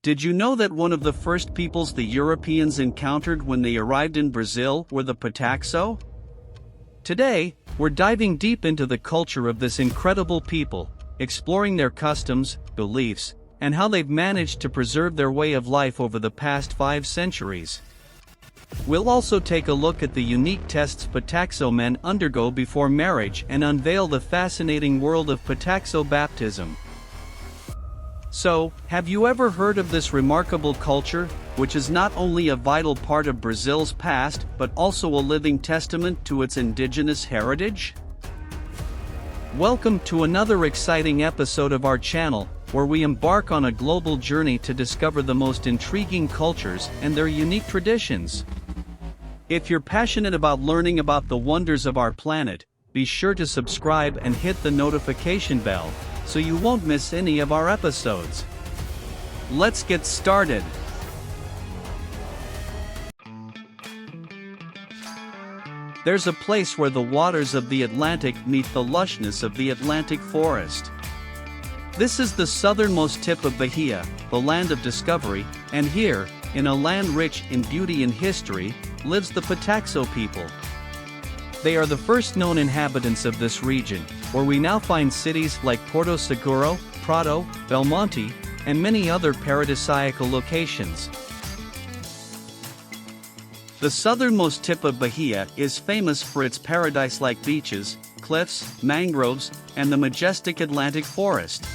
Did you know that one of the first peoples the Europeans encountered when they arrived in Brazil were the Pataxó? Today, we're diving deep into the culture of this incredible people, exploring their customs, beliefs, and how they've managed to preserve their way of life over the past 5 centuries. We'll also take a look at the unique tests Pataxó men undergo before marriage and unveil the fascinating world of Pataxó baptism. So, have you ever heard of this remarkable culture, which is not only a vital part of Brazil's past but also a living testament to its indigenous heritage? Welcome to another exciting episode of our channel, where we embark on a global journey to discover the most intriguing cultures and their unique traditions. If you're passionate about learning about the wonders of our planet, be sure to subscribe and hit the notification bell, so you won't miss any of our episodes. Let's get started. There's a place where the waters of the Atlantic meet the lushness of the Atlantic forest. This is the southernmost tip of Bahia, the land of discovery, and here, in a land rich in beauty and history, lives the Pataxó people. They are the first known inhabitants of this region, where we now find cities like Porto Seguro, Prado, Belmonte, and many other paradisiacal locations. The southernmost tip of Bahia is famous for its paradise-like beaches, cliffs, mangroves, and the majestic Atlantic forest.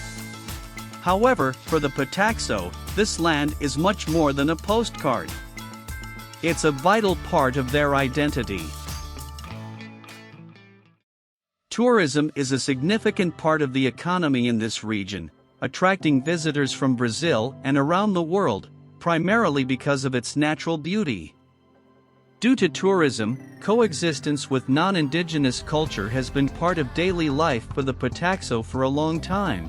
However, for the Pataxó, this land is much more than a postcard. It's a vital part of their identity. Tourism is a significant part of the economy in this region, attracting visitors from Brazil and around the world, primarily because of its natural beauty. Due to tourism, coexistence with non-indigenous culture has been part of daily life for the Pataxó for a long time.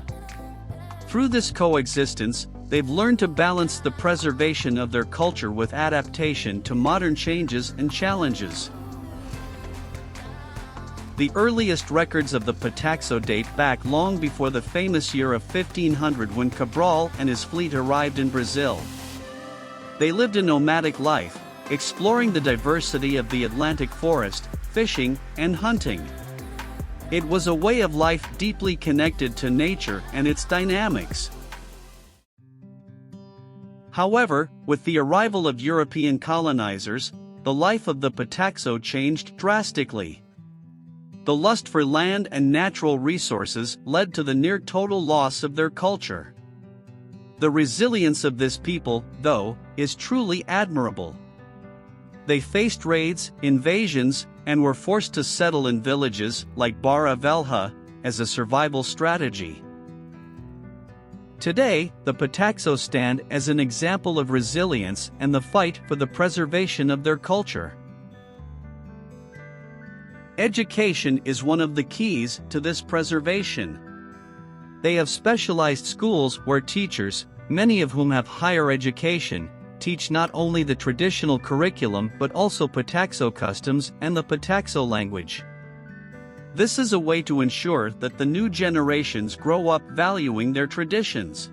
Through this coexistence, they've learned to balance the preservation of their culture with adaptation to modern changes and challenges. The earliest records of the Pataxó date back long before the famous year of 1500 when Cabral and his fleet arrived in Brazil. They lived a nomadic life, exploring the diversity of the Atlantic forest, fishing, and hunting. It was a way of life deeply connected to nature and its dynamics. However, with the arrival of European colonizers, the life of the Pataxó changed drastically. The lust for land and natural resources led to the near-total loss of their culture. The resilience of this people, though, is truly admirable. They faced raids, invasions, and were forced to settle in villages like Barra Velha as a survival strategy. Today, the Pataxó stand as an example of resilience and the fight for the preservation of their culture. Education is one of the keys to this preservation. They have specialized schools where teachers, many of whom have higher education, teach not only the traditional curriculum but also Pataxó customs and the Pataxó language. This is a way to ensure that the new generations grow up valuing their traditions.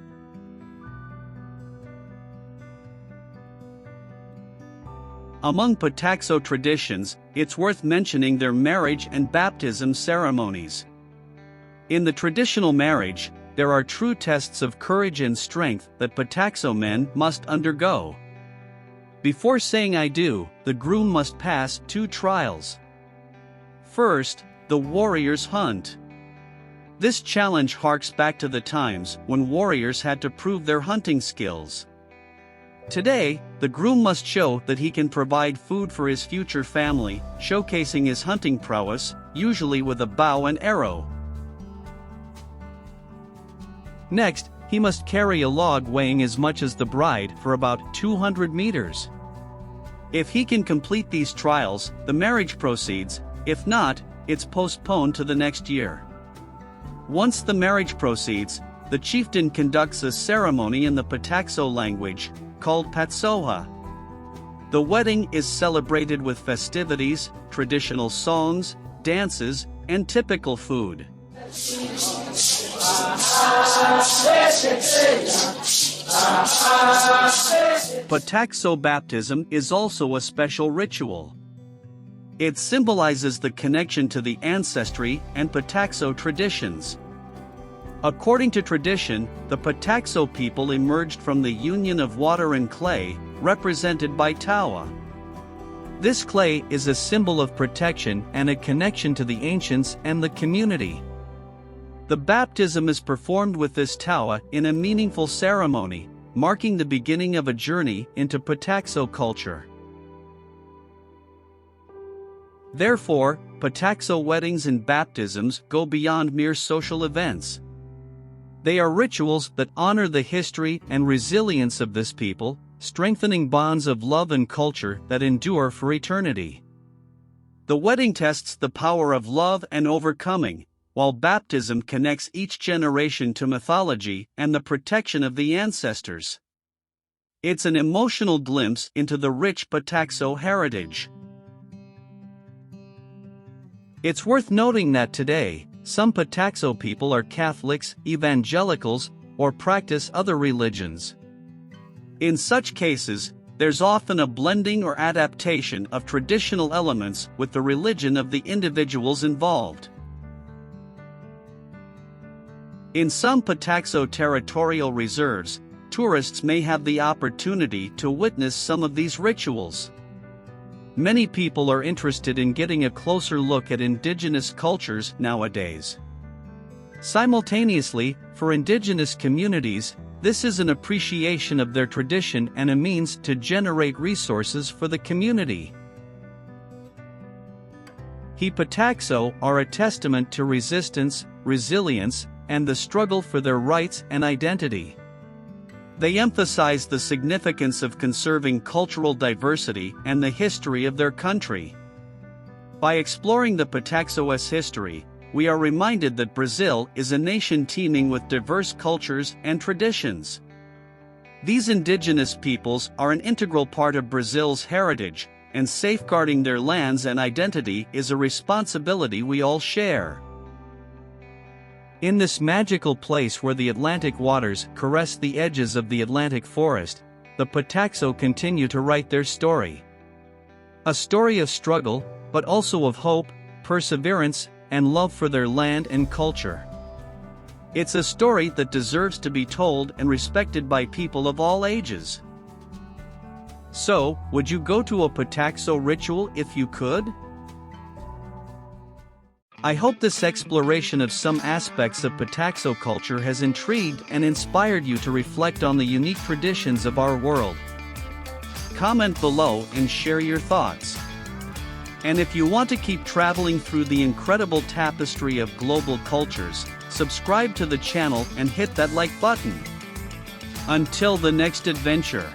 Among Pataxó traditions, it's worth mentioning their marriage and baptism ceremonies. In the traditional marriage, there are true tests of courage and strength that Pataxó men must undergo. Before saying I do, the groom must pass 2 trials. First, the warrior's hunt. This challenge harks back to the times when warriors had to prove their hunting skills. Today, the groom must show that he can provide food for his future family, showcasing his hunting prowess, usually with a bow and arrow. Next, he must carry a log weighing as much as the bride for about 200 meters. If he can complete these trials, the marriage proceeds; if not, it's postponed to the next year. Once the marriage proceeds, the chieftain conducts a ceremony in the Pataxó language, called Patsoha. The wedding is celebrated with festivities, traditional songs, dances, and typical food. Pataxó baptism is also a special ritual. It symbolizes the connection to the ancestry and Pataxó traditions. According to tradition, the Pataxó people emerged from the union of water and clay, represented by tawa. This clay is a symbol of protection and a connection to the ancients and the community. The baptism is performed with this tawa in a meaningful ceremony, marking the beginning of a journey into Pataxó culture. Therefore, Pataxó weddings and baptisms go beyond mere social events. They are rituals that honor the history and resilience of this people, strengthening bonds of love and culture that endure for eternity. The wedding tests the power of love and overcoming, while baptism connects each generation to mythology and the protection of the ancestors. It's an emotional glimpse into the rich Pataxó heritage. It's worth noting that today, some Pataxó people are Catholics, evangelicals, or practice other religions. In such cases, there's often a blending or adaptation of traditional elements with the religion of the individuals involved. In some Pataxó territorial reserves, tourists may have the opportunity to witness some of these rituals. Many people are interested in getting a closer look at indigenous cultures nowadays. Simultaneously, for indigenous communities, this is an appreciation of their tradition and a means to generate resources for the community. Pataxó are a testament to resistance, resilience, and the struggle for their rights and identity. They emphasize the significance of conserving cultural diversity and the history of their country. By exploring the Pataxó's history, we are reminded that Brazil is a nation teeming with diverse cultures and traditions. These indigenous peoples are an integral part of Brazil's heritage, and safeguarding their lands and identity is a responsibility we all share. In this magical place where the Atlantic waters caress the edges of the Atlantic forest, the Pataxó continue to write their story. A story of struggle, but also of hope, perseverance, and love for their land and culture. It's a story that deserves to be told and respected by people of all ages. So, would you go to a Pataxó ritual if you could? I hope this exploration of some aspects of Pataxó culture has intrigued and inspired you to reflect on the unique traditions of our world. Comment below and share your thoughts. And if you want to keep traveling through the incredible tapestry of global cultures, subscribe to the channel and hit that like button. Until the next adventure.